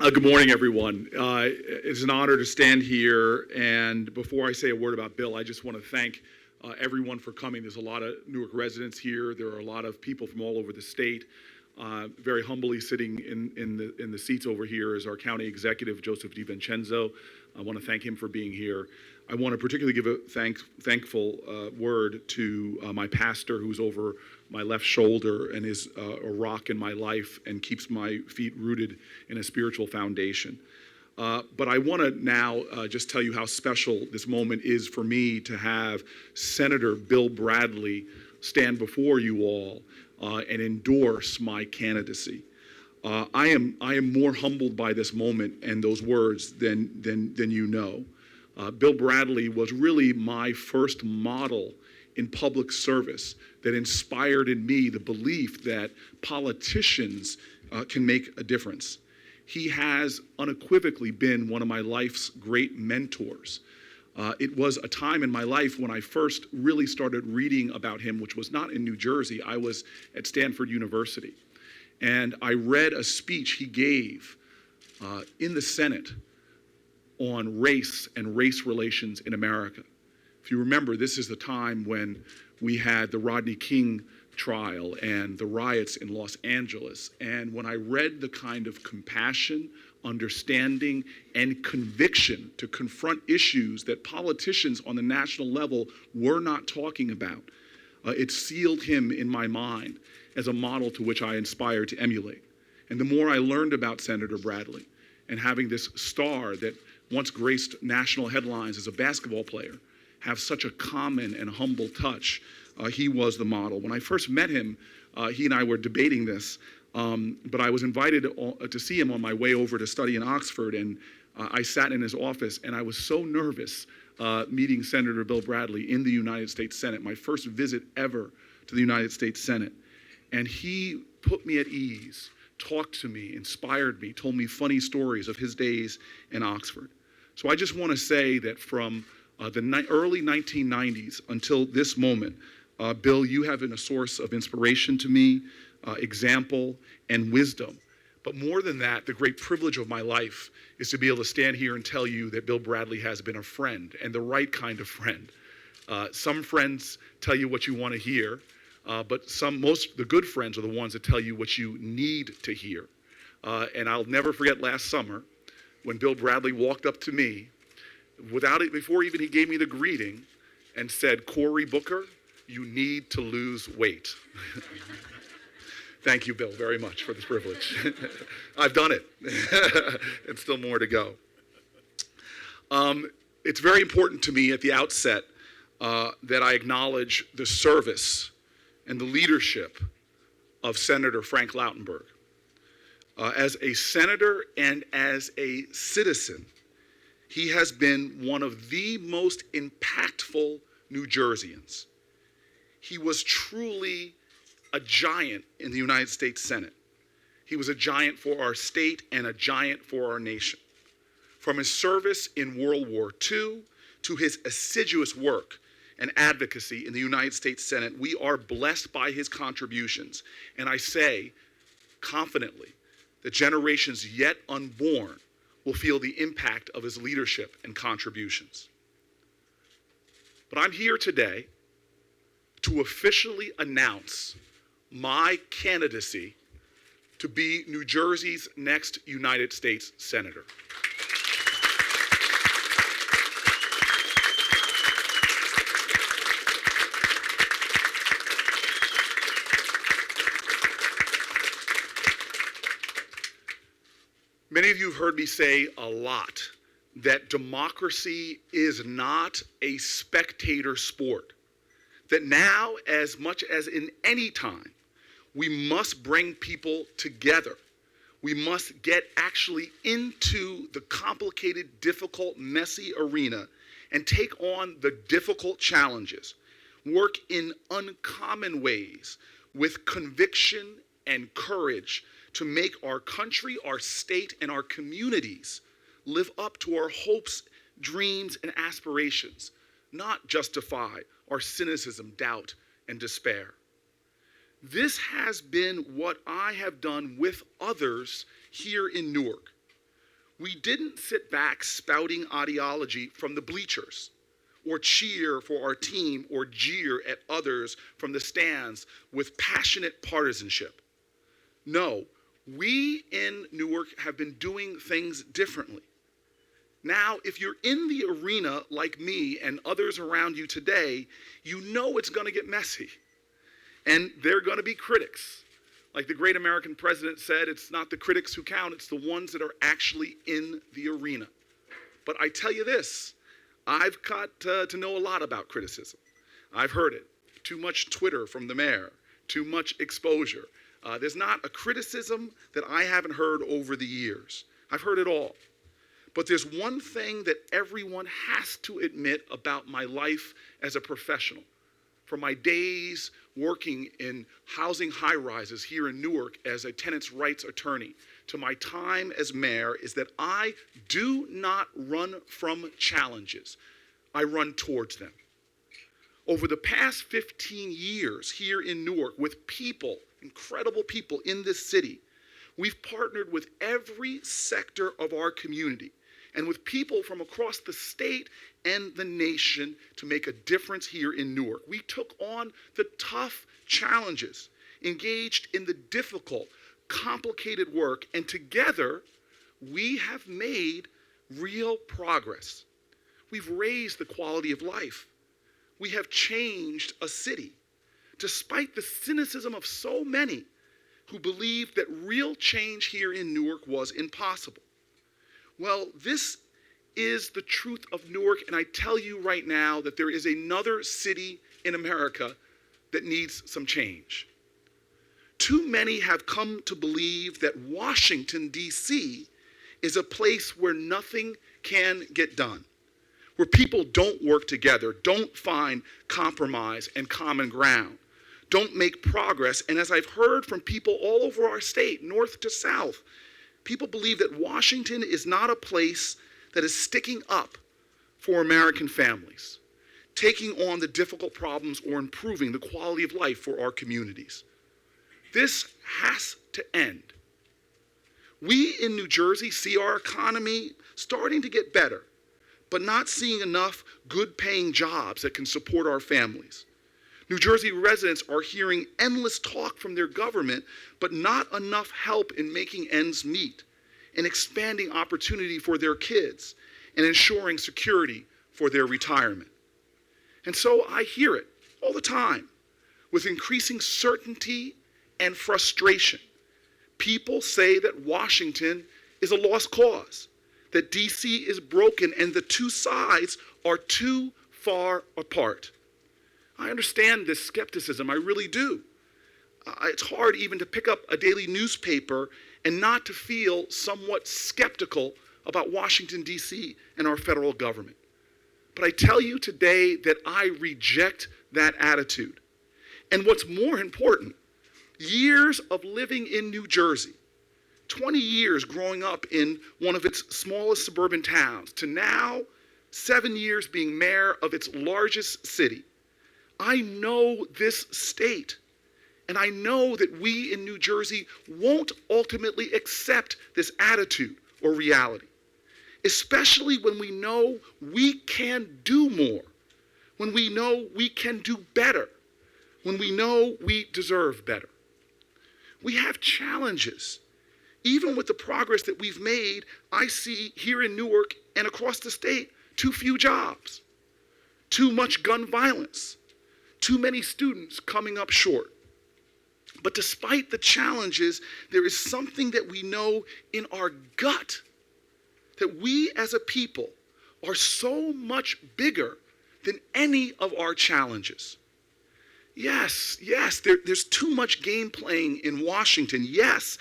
Good morning, everyone. It's an honor to stand here, and before I say a word about Bill, I just want to thank everyone for coming. There's a lot of Newark residents here. There are a lot of people from all over the state. Very humbly sitting in the seats over here is our county executive, Joseph DiVincenzo. I want to thank him for being here. I want to particularly give a thankful word to my pastor, who's over my left shoulder and is a rock in my life and keeps my feet rooted in a spiritual foundation. But I want to now just tell you how special this moment is for me to have Senator Bill Bradley stand before you all and endorse my candidacy. I am more humbled by this moment and those words than you know. Bill Bradley was really my first model in public service that inspired in me the belief that politicians can make a difference. He has unequivocally been one of my life's great mentors. It was a time in my life when I first really started reading about him, which was not in New Jersey. I was at Stanford University. And I read a speech he gave in the Senate on race and race relations in America. If you remember, this is the time when we had the Rodney King trial and the riots in Los Angeles. And when I read the kind of compassion, understanding, and conviction to confront issues that politicians on the national level were not talking about, it sealed him in my mind as a model to which I aspire to emulate. And the more I learned about Senator Bradley and having this star that once graced national headlines as a basketball player have such a common and humble touch, he was the model. When I first met him, he and I were debating this, but I was invited to see him on my way over to study in Oxford, and I sat in his office, and I was so nervous meeting Senator Bill Bradley in the United States Senate, my first visit ever to the United States Senate. And he put me at ease, talked to me, inspired me, told me funny stories of his days in Oxford. So I just want to say that from the early 1990s until this moment, Bill, you have been a source of inspiration to me, example, and wisdom. But more than that, the great privilege of my life is to be able to stand here and tell you that Bill Bradley has been a friend, and the right kind of friend. Some friends tell you what you want to hear, but the good friends are the ones that tell you what you need to hear. And I'll never forget last summer when Bill Bradley walked up to me before even he gave me the greeting and said, "Cory Booker, you need to lose weight." Thank you, Bill, very much for this privilege. I've done it, and still more to go. It's very important to me at the outset that I acknowledge the service and the leadership of Senator Frank Lautenberg. As a senator and as a citizen, he has been one of the most impactful New Jerseyans. He was truly a giant in the United States Senate. He was a giant for our state and a giant for our nation. From his service in World War II to his assiduous work and advocacy in the United States Senate, we are blessed by his contributions. And I say confidently that generations yet unborn will feel the impact of his leadership and contributions. But I'm here today to officially announce my candidacy to be New Jersey's next United States Senator. Many of you have heard me say a lot that democracy is not a spectator sport. That now, as much as in any time, we must bring people together. We must get actually into the complicated, difficult, messy arena and take on the difficult challenges. Work in uncommon ways with conviction and courage to make our country, our state, and our communities live up to our hopes, dreams, and aspirations, not justify our cynicism, doubt, and despair. This has been what I have done with others here in Newark. We didn't sit back spouting ideology from the bleachers, or cheer for our team, or jeer at others from the stands with passionate partisanship. No, we in Newark have been doing things differently. Now, if you're in the arena like me and others around you today, you know it's going to get messy. And there are going to be critics. Like the great American president said, it's not the critics who count, it's the ones that are actually in the arena. But I tell you this, I've got to know a lot about criticism. I've heard it. Too much Twitter from the mayor, too much exposure. There's not a criticism that I haven't heard over the years. I've heard it all. But there's one thing that everyone has to admit about my life as a professional. From my days working in housing high-rises here in Newark as a tenants' rights attorney to my time as mayor, is that I do not run from challenges. I run towards them. Over the past 15 years here in Newark with people, incredible people in this city, we've partnered with every sector of our community and with people from across the state and the nation to make a difference here in Newark. We took on the tough challenges, engaged in the difficult, complicated work, and together we have made real progress. We've raised the quality of life. We have changed a city, despite the cynicism of so many who believed that real change here in Newark was impossible. Well, this is the truth of Newark, and I tell you right now that there is another city in America that needs some change. Too many have come to believe that Washington, D.C. is a place where nothing can get done, where people don't work together, don't find compromise and common ground, don't make progress. And as I've heard from people all over our state, north to south, people believe that Washington is not a place that is sticking up for American families, taking on the difficult problems or improving the quality of life for our communities. This has to end. We in New Jersey see our economy starting to get better, but not seeing enough good-paying jobs that can support our families. New Jersey residents are hearing endless talk from their government, but not enough help in making ends meet, in expanding opportunity for their kids, and ensuring security for their retirement. And so I hear it all the time, with increasing certainty and frustration. People say that Washington is a lost cause, that D.C. is broken, and the two sides are too far apart. I understand this skepticism, I really do. It's hard even to pick up a daily newspaper and not to feel somewhat skeptical about Washington, D.C. and our federal government. But I tell you today that I reject that attitude. And what's more important, years of living in New Jersey, 20 years growing up in one of its smallest suburban towns, to now 7 years being mayor of its largest city, I know this state, and I know that we in New Jersey won't ultimately accept this attitude or reality, especially when we know we can do more, when we know we can do better, when we know we deserve better. We have challenges. Even with the progress that we've made, I see here in Newark and across the state, too few jobs, too much gun violence, too many students coming up short. But despite the challenges, there is something that we know in our gut, that we as a people are so much bigger than any of our challenges. Yes, there's too much game playing in Washington. Yes,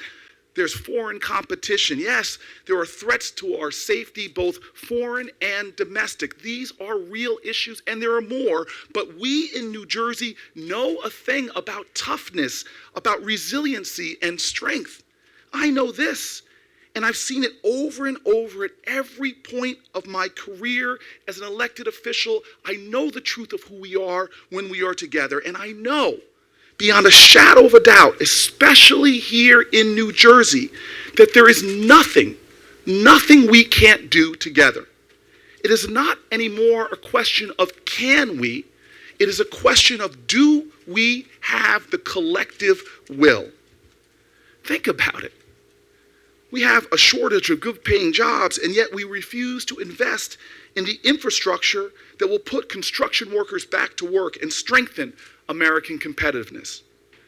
there's foreign competition. Yes, there are threats to our safety, both foreign and domestic. These are real issues, and there are more. But we in New Jersey know a thing about toughness, about resiliency and strength. I know this, and I've seen it over and over at every point of my career as an elected official. I know the truth of who we are when we are together, and I know beyond a shadow of a doubt, especially here in New Jersey, that there is nothing nothing we can't do together. It is not anymore a question of can we, it is a question of do we have the collective will. Think about it. We have a shortage of good-paying jobs, and yet we refuse to invest in the infrastructure that will put construction workers back to work and strengthen American competitiveness.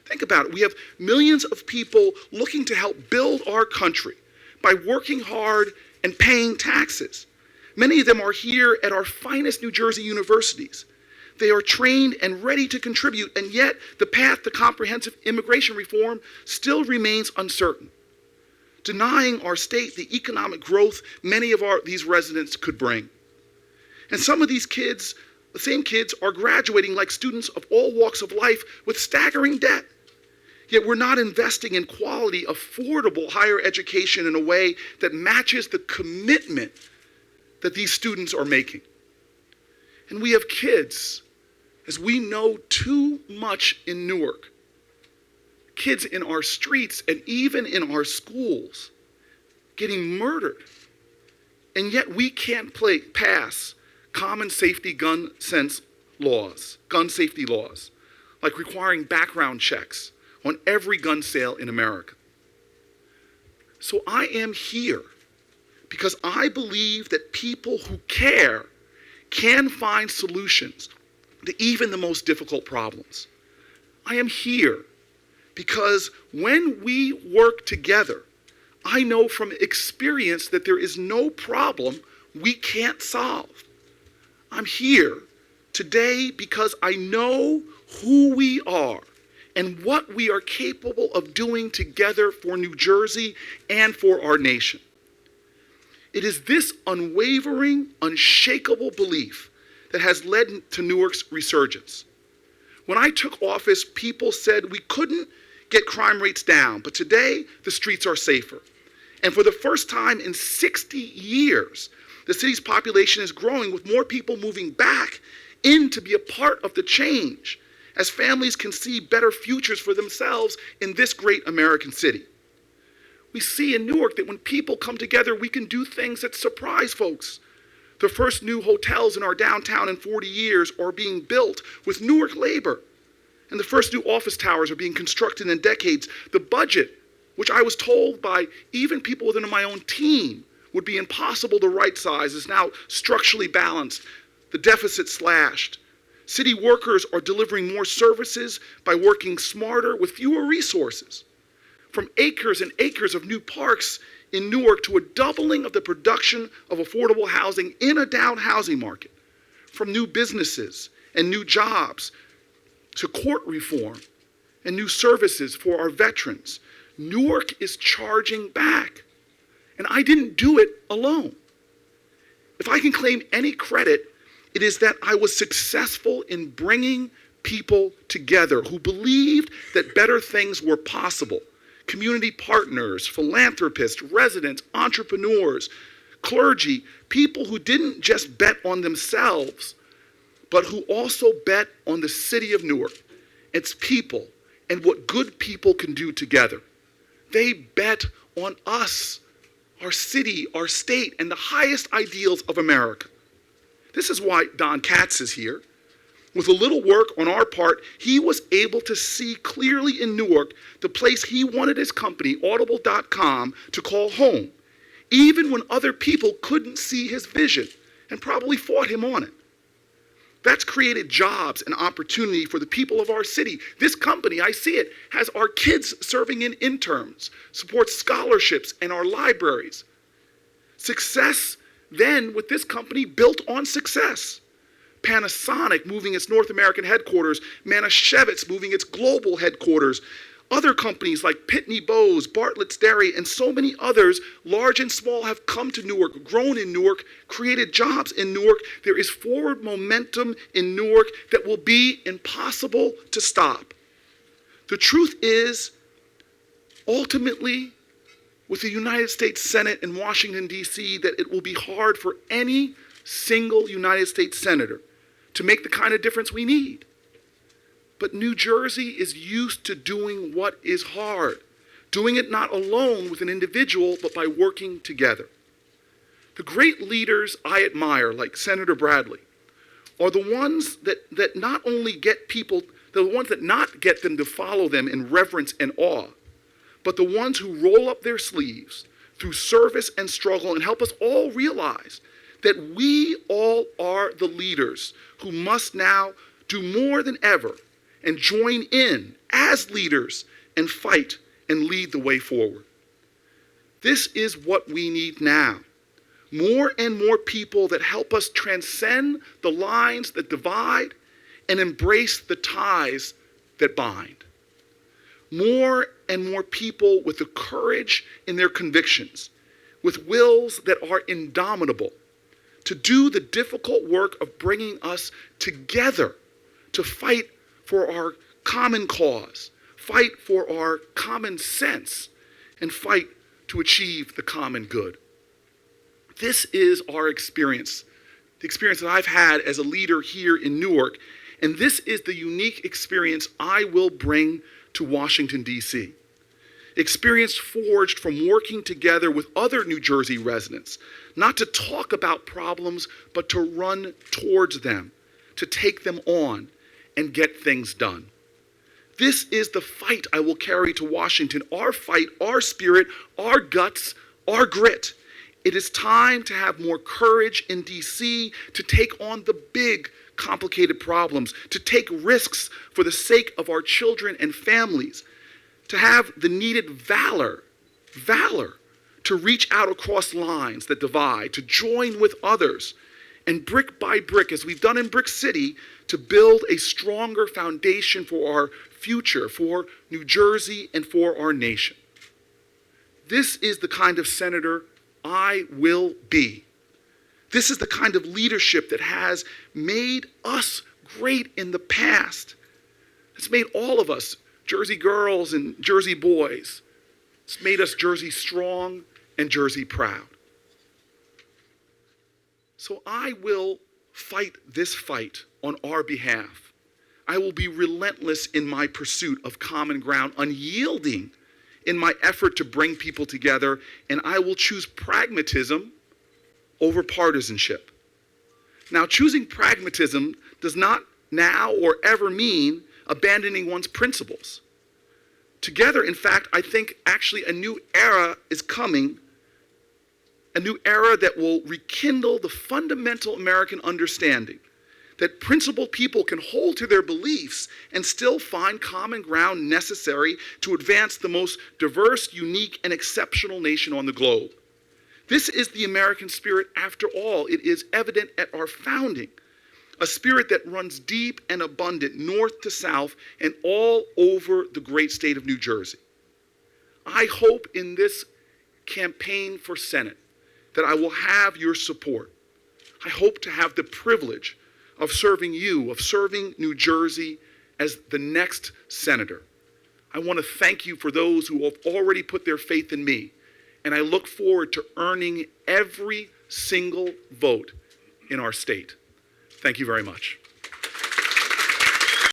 Think about it. We have millions of people looking to help build our country by working hard and paying taxes. Many of them are here at our finest New Jersey universities. They are trained and ready to contribute, and yet the path to comprehensive immigration reform still remains uncertain, denying our state the economic growth many of these residents could bring. And some of these kids, the same kids, are graduating like students of all walks of life with staggering debt. Yet we're not investing in quality, affordable higher education in a way that matches the commitment that these students are making. And we have kids, as we know too much in Newark, kids in our streets and even in our schools getting murdered. And yet we can't pass common safety gun safety laws, like requiring background checks on every gun sale in America. So I am here because I believe that people who care can find solutions to even the most difficult problems. I am here because when we work together, I know from experience that there is no problem we can't solve. I'm here today because I know who we are and what we are capable of doing together for New Jersey and for our nation. It is this unwavering, unshakable belief that has led to Newark's resurgence. When I took office, people said we couldn't get crime rates down, but today the streets are safer. And for the first time in 60 years, the city's population is growing with more people moving back in to be a part of the change as families can see better futures for themselves in this great American city. We see in Newark that when people come together, we can do things that surprise folks. The first new hotels in our downtown in 40 years are being built with Newark labor. And the first new office towers are being constructed in decades. The budget, which I was told by even people within my own team would be impossible to right size, is now structurally balanced. The deficit slashed. City workers are delivering more services by working smarter with fewer resources. From acres and acres of new parks in Newark to a doubling of the production of affordable housing in a down housing market. From new businesses and new jobs to court reform and new services for our veterans. Newark is charging back. And I didn't do it alone. If I can claim any credit, it is that I was successful in bringing people together who believed that better things were possible. Community partners, philanthropists, residents, entrepreneurs, clergy, people who didn't just bet on themselves, but who also bet on the city of Newark, its people, and what good people can do together. They bet on us, our city, our state, and the highest ideals of America. This is why Don Katz is here. With a little work on our part, he was able to see clearly in Newark the place he wanted his company, Audible.com, to call home, even when other people couldn't see his vision and probably fought him on it. That's created jobs and opportunity for the people of our city. This company, I see it, has our kids serving in interns, supports scholarships and our libraries. Success then with this company built on success. Panasonic moving its North American headquarters, Manischewitz moving its global headquarters, other companies like Pitney Bowes, Bartlett's Dairy, and so many others, large and small, have come to Newark, grown in Newark, created jobs in Newark. There is forward momentum in Newark that will be impossible to stop. The truth is, ultimately, with the United States Senate in Washington, D.C., that it will be hard for any single United States senator to make the kind of difference we need. But New Jersey is used to doing what is hard, doing it not alone with an individual, but by working together. The great leaders I admire, like Senator Bradley, are the ones that not only get people, the ones that not get them to follow them in reverence and awe, but the ones who roll up their sleeves through service and struggle and help us all realize that we all are the leaders who must now do more than ever and join in as leaders and fight and lead the way forward. This is what we need now. More and more people that help us transcend the lines that divide and embrace the ties that bind. More and more people with the courage in their convictions, with wills that are indomitable, to do the difficult work of bringing us together to fight for our common cause, fight for our common sense, and fight to achieve the common good. This is our experience, the experience that I've had as a leader here in Newark, and this is the unique experience I will bring to Washington, D.C. Experience forged from working together with other New Jersey residents, not to talk about problems, but to run towards them, to take them on and get things done. This is the fight I will carry to Washington, our fight, our spirit, our guts, our grit. It is time to have more courage in D.C. to take on the big, complicated problems, to take risks for the sake of our children and families, to have the needed valor to reach out across lines that divide, to join with others, and brick by brick, as we've done in Brick City, to build a stronger foundation for our future, for New Jersey, and for our nation. This is the kind of senator I will be. This is the kind of leadership that has made us great in the past. It's made all of us Jersey girls and Jersey boys. It's made us Jersey strong and Jersey proud. So I will fight this fight on our behalf. I will be relentless in my pursuit of common ground, unyielding in my effort to bring people together, and I will choose pragmatism over partisanship. Now, choosing pragmatism does not now or ever mean abandoning one's principles. Together, in fact, I think actually a new era is coming, a new era that will rekindle the fundamental American understanding that principled people can hold to their beliefs and still find common ground necessary to advance the most diverse, unique, and exceptional nation on the globe. This is the American spirit after all. It is evident at our founding, a spirit that runs deep and abundant north to south and all over the great state of New Jersey. I hope in this campaign for Senate that I will have your support. I hope to have the privilege of serving you, of serving New Jersey as the next senator. I want to thank you for those who have already put their faith in me, and I look forward to earning every single vote in our state. Thank you very much.